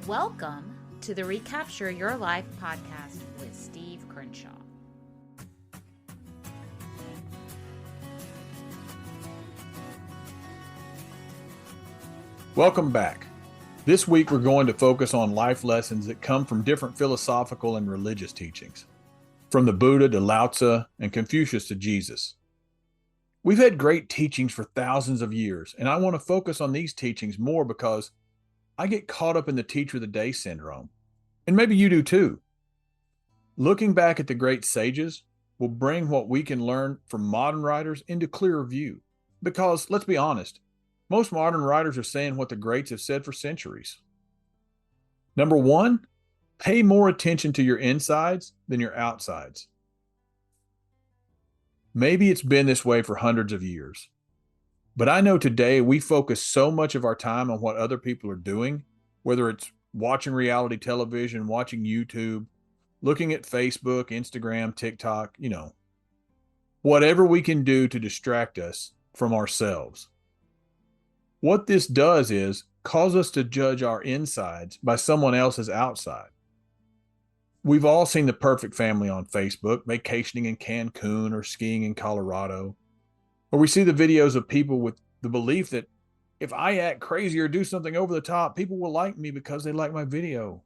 Welcome to the Recapture Your Life podcast with Steve Crenshaw. Welcome back. This week we're going to focus on life lessons that come from different philosophical and religious teachings, from the Buddha to Lao Tzu and Confucius to Jesus. We've had great teachings for thousands of years, and I want to focus on these teachings more because I get caught up in the teacher of the day syndrome, and maybe you do too. Looking back at the great sages will bring what we can learn from modern writers into clearer view, because let's be honest, most modern writers are saying what the greats have said for centuries. Number one, pay more attention to your insides than your outsides. Maybe it's been this way for hundreds of years, but I know today we focus so much of our time on what other people are doing, whether it's watching reality television, watching YouTube, looking at Facebook, Instagram, TikTok, whatever we can do to distract us from ourselves. What this does is cause us to judge our insides by someone else's outside. We've all seen the perfect family on Facebook, vacationing in Cancun or skiing in Colorado. Or we see the videos of people with the belief that if I act crazy or do something over the top, people will like me because they like my video.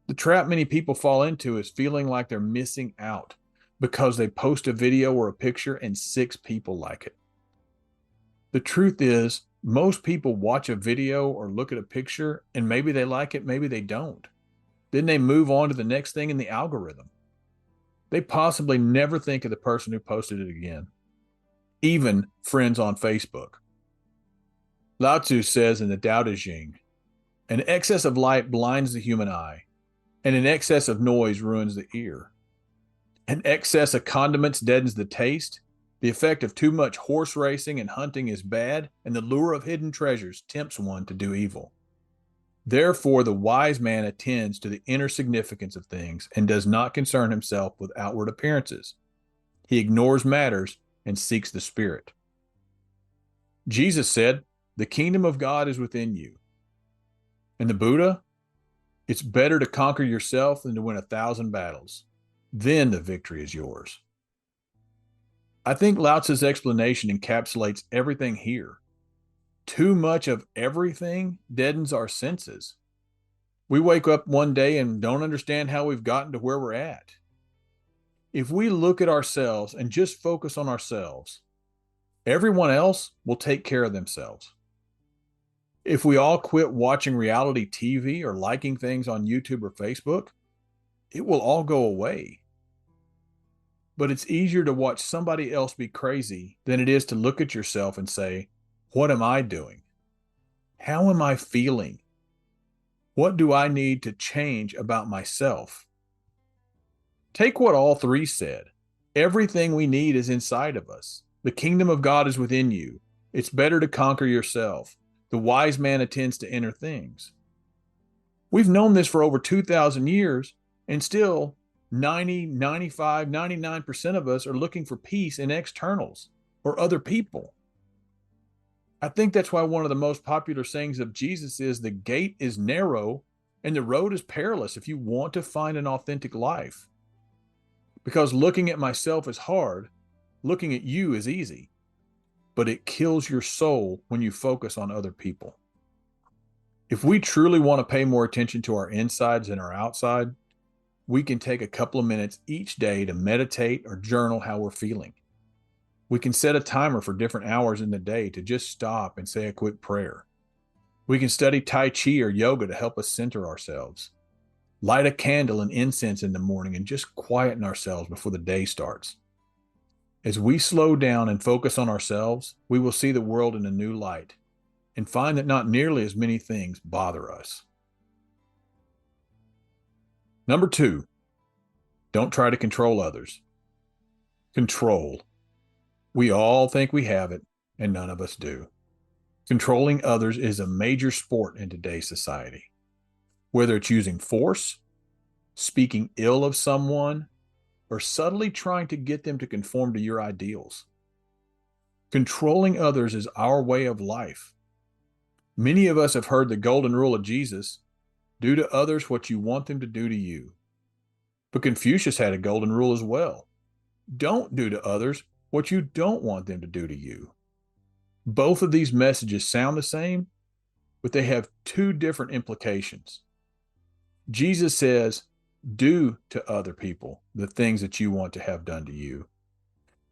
The trap many people fall into is feeling like they're missing out because they post a video or a picture and 6 people like it. The truth is, most people watch a video or look at a picture and maybe they like it, maybe they don't. Then they move on to the next thing in the algorithm. They possibly never think of the person who posted it again. Even friends on Facebook. Lao Tzu says in the Tao Te Ching, an excess of light blinds the human eye, and an excess of noise ruins the ear. An excess of condiments deadens the taste. The effect of too much horse racing and hunting is bad, and the lure of hidden treasures tempts one to do evil. Therefore, the wise man attends to the inner significance of things and does not concern himself with outward appearances. He ignores matters and seeks the spirit. Jesus said, the kingdom of God is within you. And the Buddha, it's better to conquer yourself than to win 1,000 battles. Then the victory is yours. I think Lao Tzu's explanation encapsulates everything here. Too much of everything deadens our senses. We wake up one day and don't understand how we've gotten to where we're at. If we look at ourselves and just focus on ourselves, everyone else will take care of themselves. If we all quit watching reality TV or liking things on YouTube or Facebook, it will all go away. But it's easier to watch somebody else be crazy than it is to look at yourself and say, what am I doing? How am I feeling? What do I need to change about myself? Take what all three said. Everything we need is inside of us. The kingdom of God is within you. It's better to conquer yourself. The wise man attends to inner things. We've known this for over 2,000 years, and still 90, 95, 99% of us are looking for peace in externals or other people. I think that's why one of the most popular sayings of Jesus is the gate is narrow and the road is perilous if you want to find an authentic life. Because looking at myself is hard, looking at you is easy, but it kills your soul when you focus on other people. If we truly want to pay more attention to our insides than our outside, we can take a couple of minutes each day to meditate or journal how we're feeling. We can set a timer for different hours in the day to just stop and say a quick prayer. We can study Tai Chi or yoga to help us center ourselves. Light a candle and incense in the morning and just quieten ourselves before the day starts. As we slow down and focus on ourselves, we will see the world in a new light and find that not nearly as many things bother us. Number 2, don't try to control others. Control. We all think we have it, and none of us do. Controlling others is a major sport in today's society. Whether it's using force, speaking ill of someone, or subtly trying to get them to conform to your ideals. Controlling others is our way of life. Many of us have heard the golden rule of Jesus, Do to others what you want them to do to you. But Confucius had a golden rule as well. Don't do to others what you don't want them to do to you. Both of these messages sound the same, but they have two different implications. Jesus says, do to other people the things that you want to have done to you.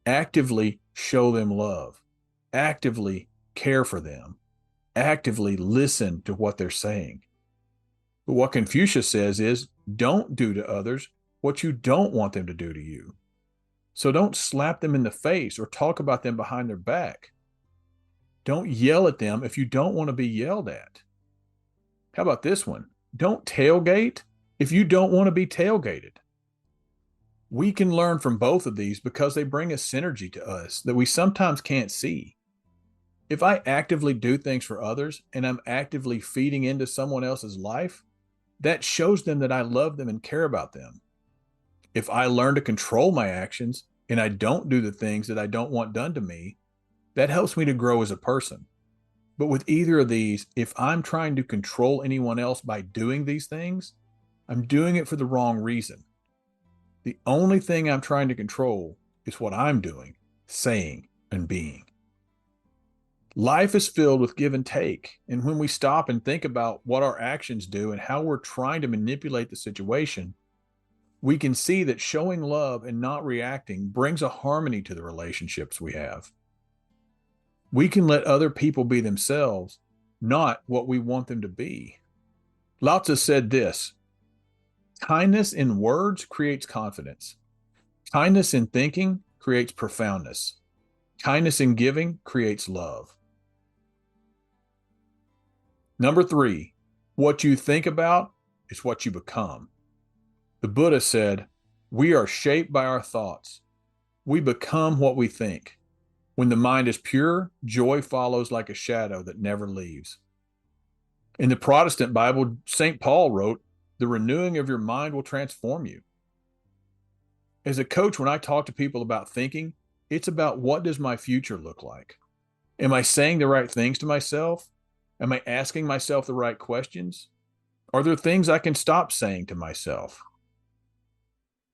Actively show them love. Actively care for them. Actively listen to what they're saying. But what Confucius says is, don't do to others what you don't want them to do to you. So don't slap them in the face or talk about them behind their back. Don't yell at them if you don't want to be yelled at. How about this one? Don't tailgate if you don't want to be tailgated. We can learn from both of these because they bring a synergy to us that we sometimes can't see. If I actively do things for others and I'm actively feeding into someone else's life, that shows them that I love them and care about them. If I learn to control my actions and I don't do the things that I don't want done to me, that helps me to grow as a person. But with either of these, if I'm trying to control anyone else by doing these things, I'm doing it for the wrong reason. The only thing I'm trying to control is what I'm doing, saying, and being. Life is filled with give and take. And when we stop and think about what our actions do and how we're trying to manipulate the situation, we can see that showing love and not reacting brings a harmony to the relationships we have. We can let other people be themselves, not what we want them to be. Lao Tzu said this: kindness in words creates confidence. Kindness in thinking creates profoundness. Kindness in giving creates love. Number 3, what you think about is what you become. The Buddha said, we are shaped by our thoughts. We become what we think. When the mind is pure, joy follows like a shadow that never leaves. In the Protestant Bible, St. Paul wrote, the renewing of your mind will transform you. As a coach, when I talk to people about thinking, it's about what does my future look like? Am I saying the right things to myself? Am I asking myself the right questions? Are there things I can stop saying to myself?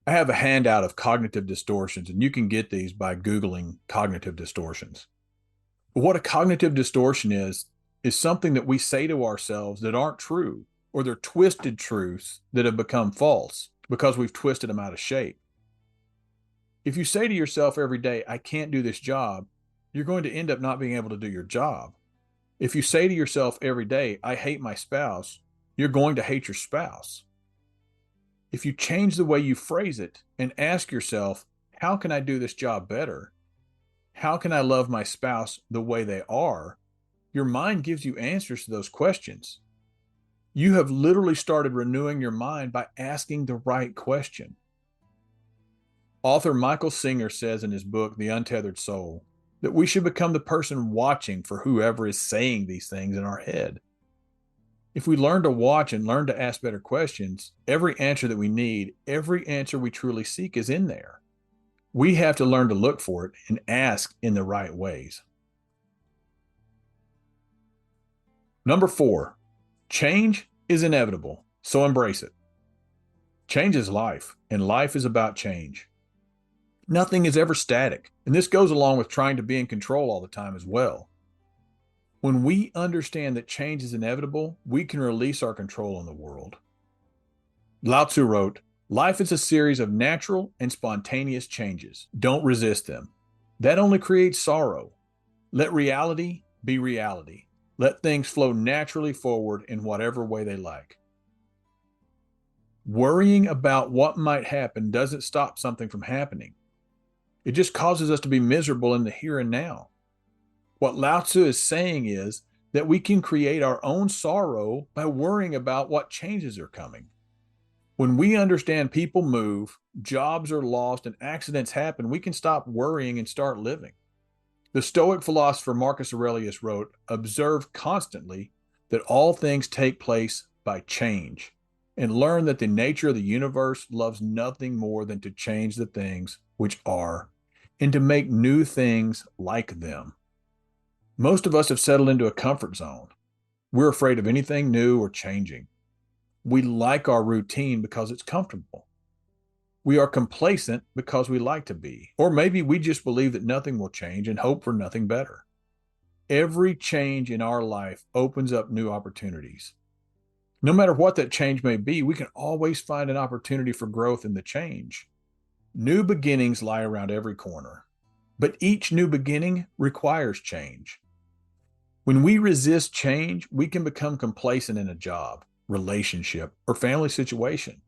I have a handout of cognitive distortions, and you can get these by Googling cognitive distortions. But what a cognitive distortion is something that we say to ourselves that aren't true, or they're twisted truths that have become false because we've twisted them out of shape. If you say to yourself every day, I can't do this job, you're going to end up not being able to do your job. If you say to yourself every day, I hate my spouse, you're going to hate your spouse. If you change the way you phrase it and ask yourself, how can I do this job better? How can I love my spouse the way they are? Your mind gives you answers to those questions. You have literally started renewing your mind by asking the right question. Author Michael Singer says in his book, The Untethered Soul, that we should become the person watching for whoever is saying these things in our head. If we learn to watch and learn to ask better questions, every answer that we need, every answer we truly seek is in there. We have to learn to look for it and ask in the right ways. Number 4, change is inevitable, so embrace it. Change is life, and life is about change. Nothing is ever static, and this goes along with trying to be in control all the time as well. When we understand that change is inevitable, we can release our control on the world. Lao Tzu wrote, life is a series of natural and spontaneous changes. Don't resist them. That only creates sorrow. Let reality be reality. Let things flow naturally forward in whatever way they like. Worrying about what might happen doesn't stop something from happening. It just causes us to be miserable in the here and now. What Lao Tzu is saying is that we can create our own sorrow by worrying about what changes are coming. When we understand people move, jobs are lost, and accidents happen, we can stop worrying and start living. The Stoic philosopher Marcus Aurelius wrote, observe constantly that all things take place by change, and learn that the nature of the universe loves nothing more than to change the things which are, and to make new things like them. Most of us have settled into a comfort zone. We're afraid of anything new or changing. We like our routine because it's comfortable. We are complacent because we like to be. Or maybe we just believe that nothing will change and hope for nothing better. Every change in our life opens up new opportunities. No matter what that change may be, we can always find an opportunity for growth in the change. New beginnings lie around every corner, but each new beginning requires change. When we resist change, we can become complacent in a job, relationship, or family situation.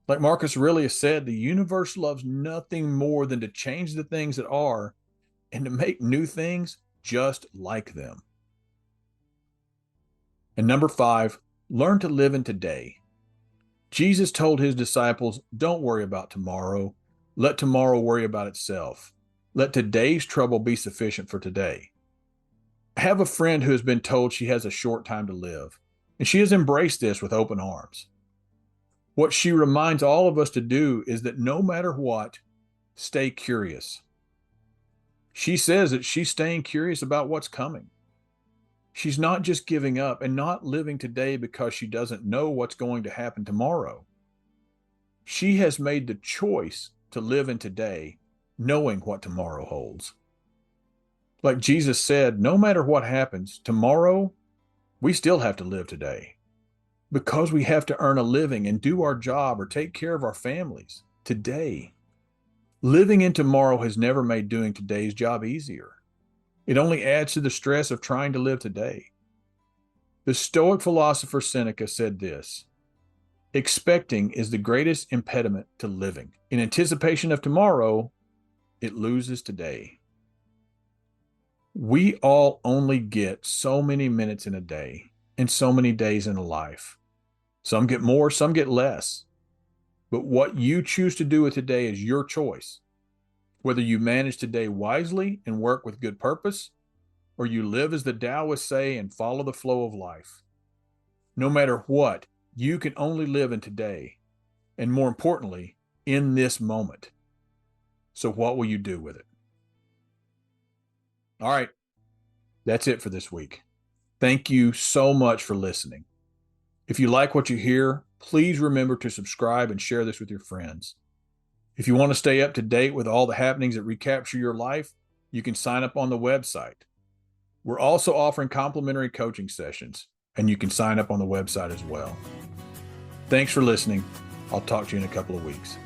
Like Marcus Aurelius said, the universe loves nothing more than to change the things that are and to make new things just like them. And number 5, learn to live in today. Jesus told his disciples, don't worry about tomorrow. Let tomorrow worry about itself. Let today's trouble be sufficient for today. I have a friend who has been told she has a short time to live, and she has embraced this with open arms. What she reminds all of us to do is that no matter what, stay curious. She says that she's staying curious about what's coming. She's not just giving up and not living today because she doesn't know what's going to happen tomorrow. She has made the choice to live in today, knowing what tomorrow holds. Like Jesus said, no matter what happens, tomorrow, we still have to live today because we have to earn a living and do our job or take care of our families today. Living in tomorrow has never made doing today's job easier. It only adds to the stress of trying to live today. The Stoic philosopher Seneca said this: expecting is the greatest impediment to living. In anticipation of tomorrow, it loses today. We all only get so many minutes in a day and so many days in a life. Some get more, some get less. But what you choose to do with today is your choice. Whether you manage today wisely and work with good purpose, or you live as the Taoists say and follow the flow of life. No matter what, you can only live in today, and more importantly, in this moment. So what will you do with it? All right, that's it for this week. Thank you so much for listening. If you like what you hear, please remember to subscribe and share this with your friends. If you want to stay up to date with all the happenings that Recapture Your Life, you can sign up on the website. We're also offering complimentary coaching sessions, and you can sign up on the website as well. Thanks for listening. I'll talk to you in a couple of weeks.